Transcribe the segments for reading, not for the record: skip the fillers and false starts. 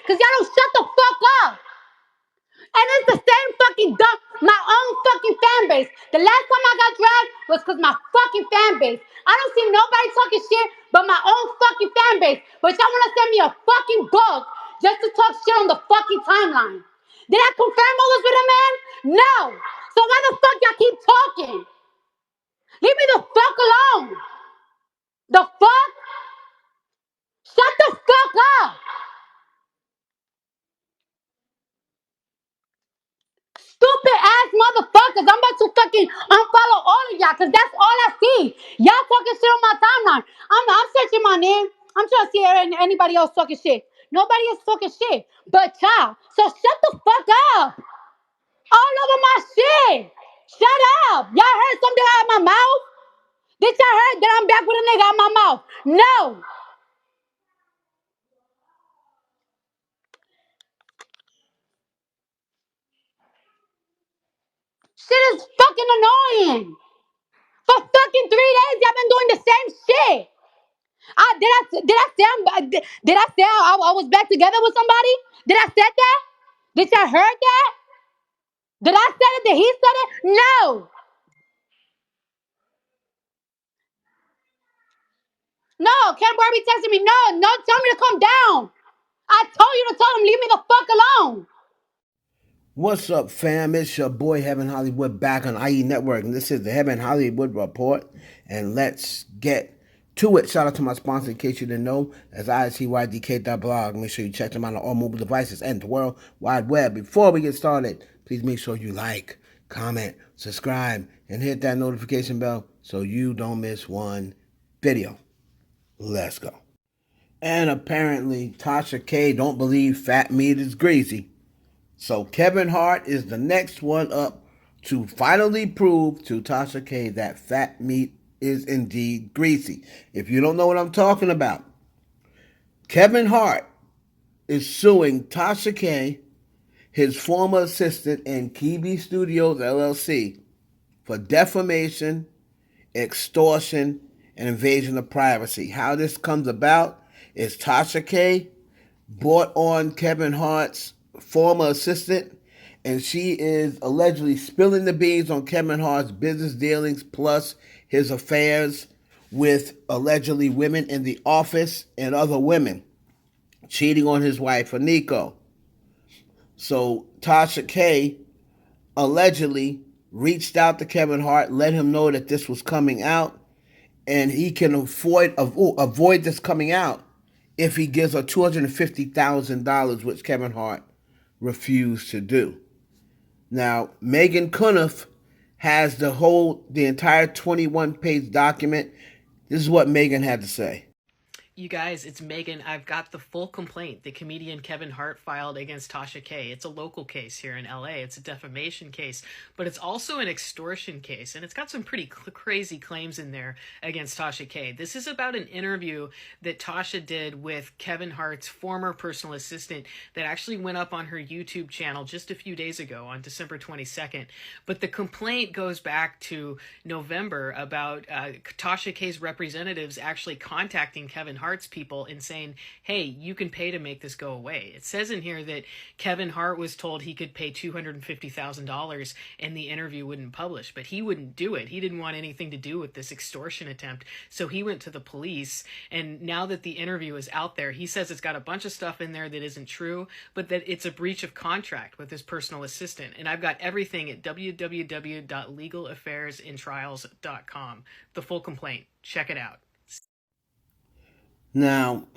because y'all don't shut the fuck up. And it's the same fucking dumb, my own fucking fan base. The last time I got dragged was because my fucking fan base. I don't see nobody talking shit but my own fucking fan base. But y'all want to send me a fucking book just to talk shit on the fucking timeline. Did I confirm all this with a man? No. So why the fuck y'all keep talking? Leave me the fuck alone. The fuck? Shut the fuck up. Stupid ass motherfuckers. I'm about to fucking unfollow all of y'all because that's all I see. Y'all talking shit on my timeline. I'm searching my name. I'm trying to see anybody else talking shit. Nobody is talking shit but y'all. So shut the fuck up. All over my shit. Shut up. Y'all heard something out of my mouth? Did y'all heard that I'm back with a nigga out my mouth? No. Shit is fucking annoying. For fucking 3 days, y'all been doing the same shit. Did I say I was back together with somebody? Did I say that? Did y'all heard that? Did I say it? Did he say it? No. No, Ken Barbie texted me. No, tell me to calm down. I told you to tell him, leave me the fuck alone. What's up, fam? It's your boy Heaven Hollywood back on IE Network, and this is the Heaven Hollywood Report. And let's get to it. Shout out to my sponsor, in case you didn't know, as ICYDK.blog. Make sure you check them out on all mobile devices and the World Wide Web. Before we get started, please make sure you like, comment, subscribe, and hit that notification bell so you don't miss one video. Let's go. And apparently, Tasha K don't believe fat meat is greasy. So Kevin Hart is the next one up to finally prove to Tasha K that fat meat is indeed greasy. If you don't know what I'm talking about, Kevin Hart is suing Tasha K, his former assistant in KB Studios LLC, for defamation, extortion, and invasion of privacy. How this comes about is Tasha K brought on Kevin Hart's former assistant, and she is allegedly spilling the beans on Kevin Hart's business dealings plus his affairs with allegedly women in the office and other women, cheating on his wife, Aniko. So Tasha K allegedly reached out to Kevin Hart, let him know that this was coming out, and he can avoid this coming out if he gives her $250,000, which Kevin Hart refused to do. Now, Meghann Cuniff has the entire 21-page document. This is what Meghann had to say. You guys, it's Meghann. I've got the full complaint the comedian Kevin Hart filed against Tasha K. It's a local case here in LA. It's a defamation case, but it's also an extortion case, and it's got some pretty crazy claims in there against Tasha K. This is about an interview that Tasha did with Kevin Hart's former personal assistant that actually went up on her YouTube channel just a few days ago on December 22nd. But the complaint goes back to November about Tasha K's representatives actually contacting Kevin Hart's people and saying, hey, you can pay to make this go away. It says in here that Kevin Hart was told he could pay $250,000 and the interview wouldn't publish, but he wouldn't do it. He didn't want anything to do with this extortion attempt. So he went to the police, and now that the interview is out there, he says it's got a bunch of stuff in there that isn't true, but that it's a breach of contract with his personal assistant. And I've got everything at www.legalaffairsandtrials.com. The full complaint. Check it out. Now,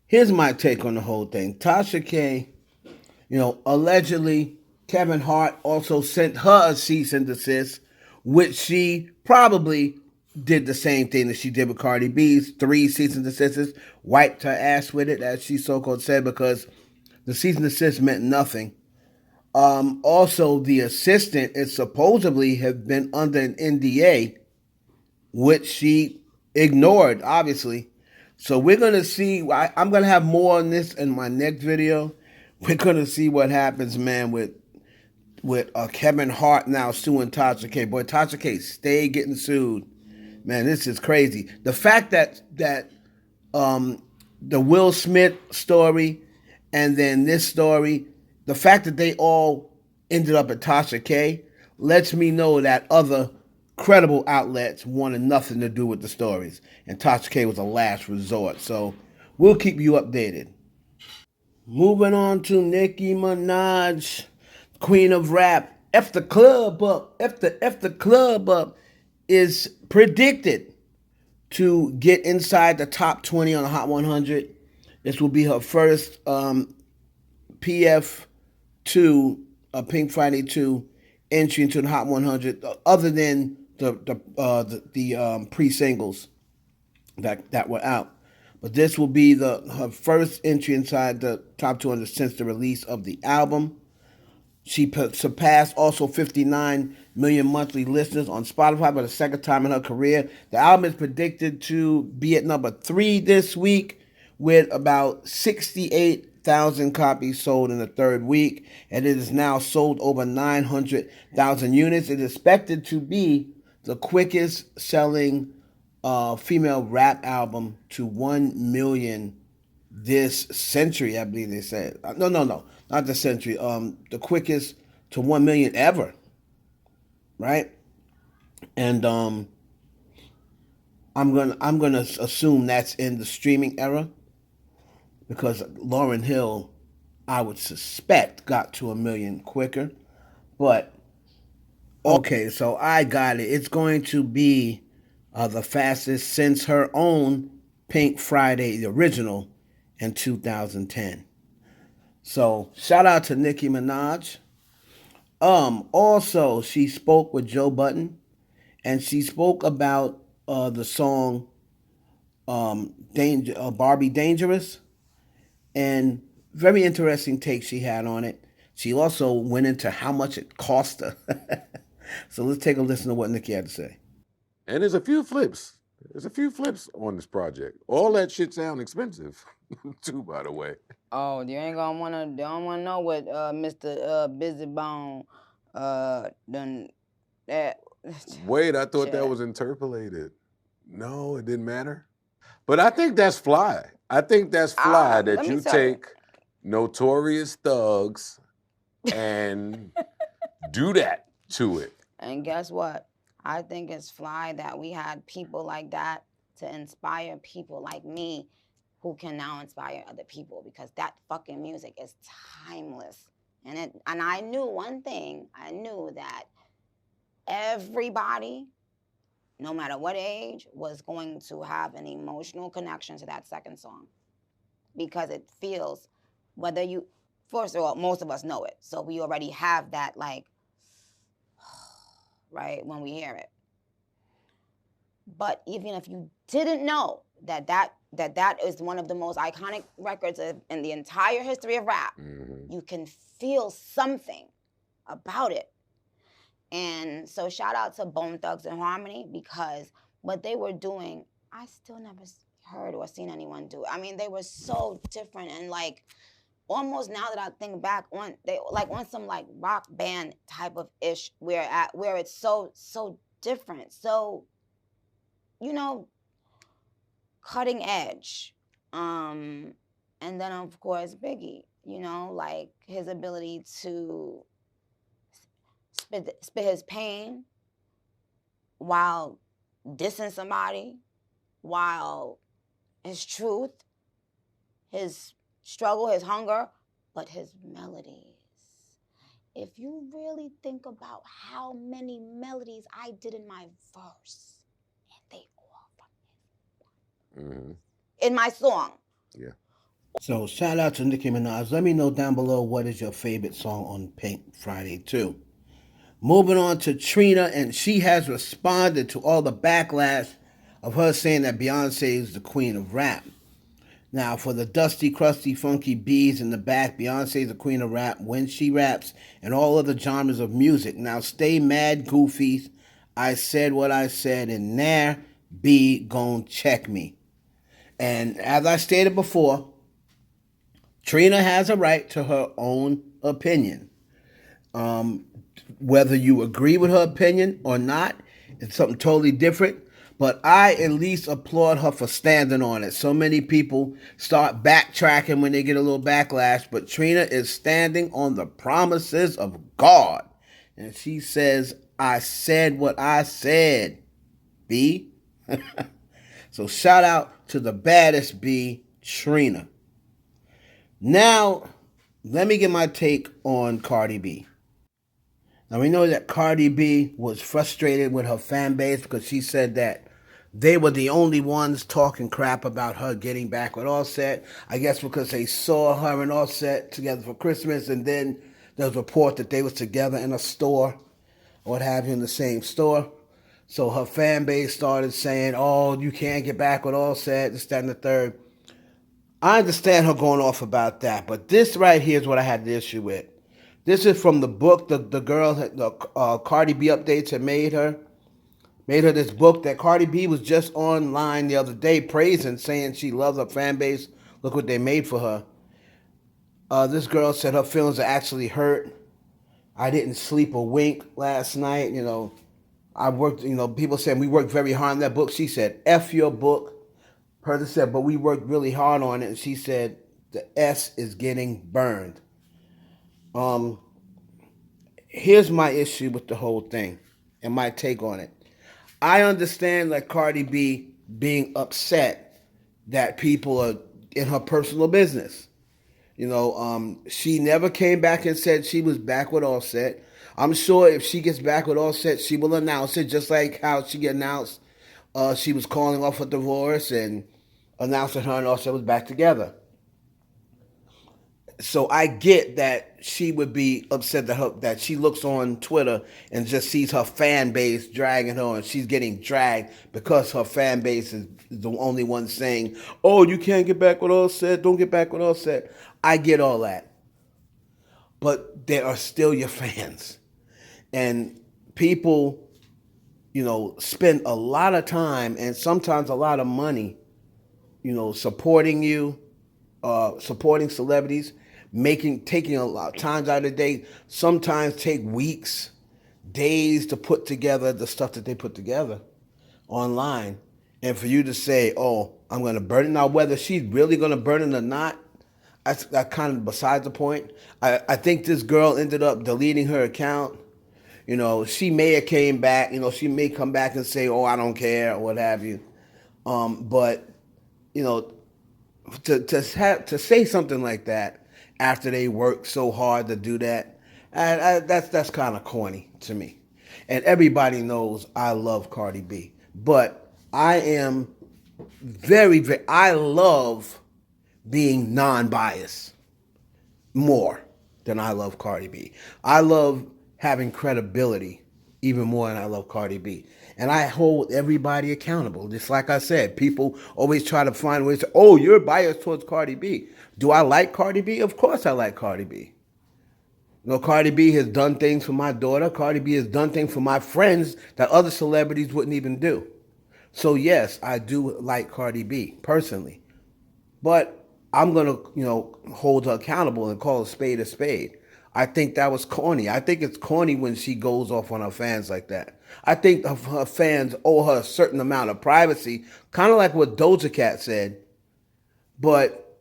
here's my take on the whole thing. Tasha K, allegedly Kevin Hart also sent her a cease and desist, which she probably did the same thing that she did with Cardi B's 3 cease and desists, wiped her ass with it, as she so-called said, because the cease and desist meant nothing. Also, the assistant is supposedly have been under an NDA, which she ignored, obviously. So we're going to see. I'm going to have more on this in my next video. We're going to see what happens, man, with Kevin Hart now suing Tasha K. Boy, Tasha K stay getting sued. Man, this is crazy. The fact that the Will Smith story And then this story, the fact that they all ended up at Tasha K lets me know that other credible outlets wanted nothing to do with the stories. And Tasha K was a last resort. So we'll keep you updated. Moving on to Nicki Minaj, Queen of Rap. F the club up. F the club up is predicted to get inside the top 20 on the Hot 100. This will be her first PF2, Pink Friday 2 entry into the Hot 100, other than the pre-singles that were out. But this will be her first entry inside the top 200 since the release of the album. She surpassed also 59 million monthly listeners on Spotify for the second time in her career. The album is predicted to be at number 3 this week with about 68,000 copies sold in the third week, and it is now sold over 900,000 units. It is expected to be the quickest selling female rap album to 1 million this century, I believe they said. No, not the century. The quickest to 1 million ever, right? And I'm gonna assume that's in the streaming era because Lauryn Hill, I would suspect, got to 1 million quicker. But okay, so I got it. It's going to be the fastest since her own Pink Friday, the original, in 2010. So shout out to Nicki Minaj. Also, she spoke with Joe Budden, and she spoke about the song Barbie Dangerous, and very interesting take she had on it. She also went into how much it cost her. So let's take a listen to what Nicki had to say. And there's a few flips. There's a few flips on this project. All that shit sound expensive, too, by the way. Oh, you ain't don't wanna know what Mr. Busybone done that. Wait, I thought that was interpolated. No, it didn't matter. But I think that's fly. I think that's fly that you take notorious thugs and do that to it. And guess what? I think it's fly that we had people like that to inspire people like me who can now inspire other people, because that fucking music is timeless. And I knew one thing. I knew that everybody, no matter what age, was going to have an emotional connection to that second song, because it feels, whether you, first of all, most of us know it, so we already have that, like, right, when we hear it. But even if you didn't know that is one of the most iconic records in the entire history of rap, you can feel something about it. And so shout out to Bone Thugs and Harmony, because what they were doing, I still never heard or seen anyone do. I mean, they were so different, and like, almost now that I think back on, they like on some like rock band type of ish, where it's so different, so, you know, cutting edge. And then of course Biggie, you know, like his ability to spit his pain while dissing somebody, while his truth, his struggle, his hunger, but his melodies. If you really think about how many melodies I did in my verse, and they all fucking in my song. Yeah. So shout out to Nicki Minaj. Let me know down below what is your favorite song on Pink Friday 2. Moving on to Trina, and she has responded to all the backlash of her saying that Beyonce is the queen of rap. Now, for the dusty, crusty, funky bees in the back, Beyonce is the queen of rap when she raps and all other genres of music. Now, stay mad, goofies. I said what I said, and there be gon' check me. And as I stated before, Trina has a right to her own opinion. Whether you agree with her opinion or not, it's something totally different. But I at least applaud her for standing on it. So many people start backtracking when they get a little backlash, but Trina is standing on the promises of God. And she says, I said what I said, B. So shout out to the baddest B, Trina. Now, let me get my take on Cardi B. Now, we know that Cardi B was frustrated with her fan base because she said that they were the only ones talking crap about her getting back with Offset. I guess because they saw her and Offset together for Christmas, and then there was a report that they was together in a store, or what have you, in the same store. So her fan base started saying, oh, you can't get back with Offset, this, that, and the third. I understand her going off about that, but this right here is what I had the issue with. This is from the book the girl, the Cardi B updates had made her this book that Cardi B was just online the other day praising, saying she loves her fan base. Look what they made for her. This girl said her feelings are actually hurt. I didn't sleep a wink last night. You know, I worked, you know, people saying we worked very hard on that book. She said, F your book. Person said, but we worked really hard on it. And she said, the S is getting burned. Here's my issue with the whole thing and my take on it. I understand like Cardi B being upset that people are in her personal business. You know, she never came back and said she was back with Offset. I'm sure if she gets back with Offset, she will announce it, just like how she announced she was calling off a divorce and announced that her and Offset was back together. So I get that she would be upset that she looks on Twitter and just sees her fan base dragging her, and she's getting dragged because her fan base is the only one saying, oh, you can't get back with Offset, don't get back with Offset. I get all that. But they are still your fans. And people, you know, spend a lot of time and sometimes a lot of money, you know, supporting you, supporting celebrities, taking a lot of times out of the day, sometimes take weeks, days to put together the stuff that they put together online. And for you to say, oh, I'm going to burn it. Now, whether she's really going to burn it or not, that's kind of besides the point. I think this girl ended up deleting her account. You know, she may have came back. You know, she may come back and say, oh, I don't care, or what have you. But, you know, to say something like that after they worked so hard to do that, that's kind of corny to me. And everybody knows I love Cardi B. But I am I love being non-biased more than I love Cardi B. I love having credibility even more than I love Cardi B. And I hold everybody accountable. Just like I said, people always try to find ways to, oh, you're biased towards Cardi B. Do I like Cardi B? Of course I like Cardi B. You know, Cardi B has done things for my daughter. Cardi B has done things for my friends that other celebrities wouldn't even do. So yes, I do like Cardi B personally. But I'm going to, you know, hold her accountable and call a spade a spade. I think that was corny. I think it's corny when she goes off on her fans like that. I think her fans owe her a certain amount of privacy, kind of like what Doja Cat said. But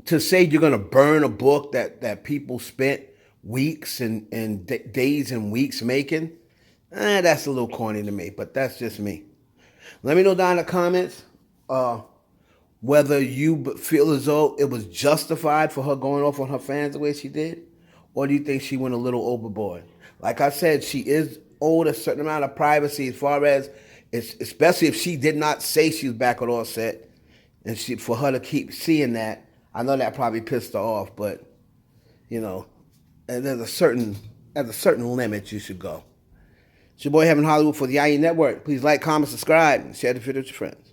to say you're going to burn a book that people spent weeks and days and weeks making, that's a little corny to me, but that's just me. Let me know down in the comments whether you feel as though it was justified for her going off on her fans the way she did, or do you think she went a little overboard? Like I said, she is owed a certain amount of privacy as far as, especially if she did not say she was back with Offset, and for her to keep seeing that, I know that probably pissed her off, but, you know, at a certain limit you should go. It's your boy Heaven Hollywood for the IE Network. Please like, comment, subscribe, and share the video with your friends.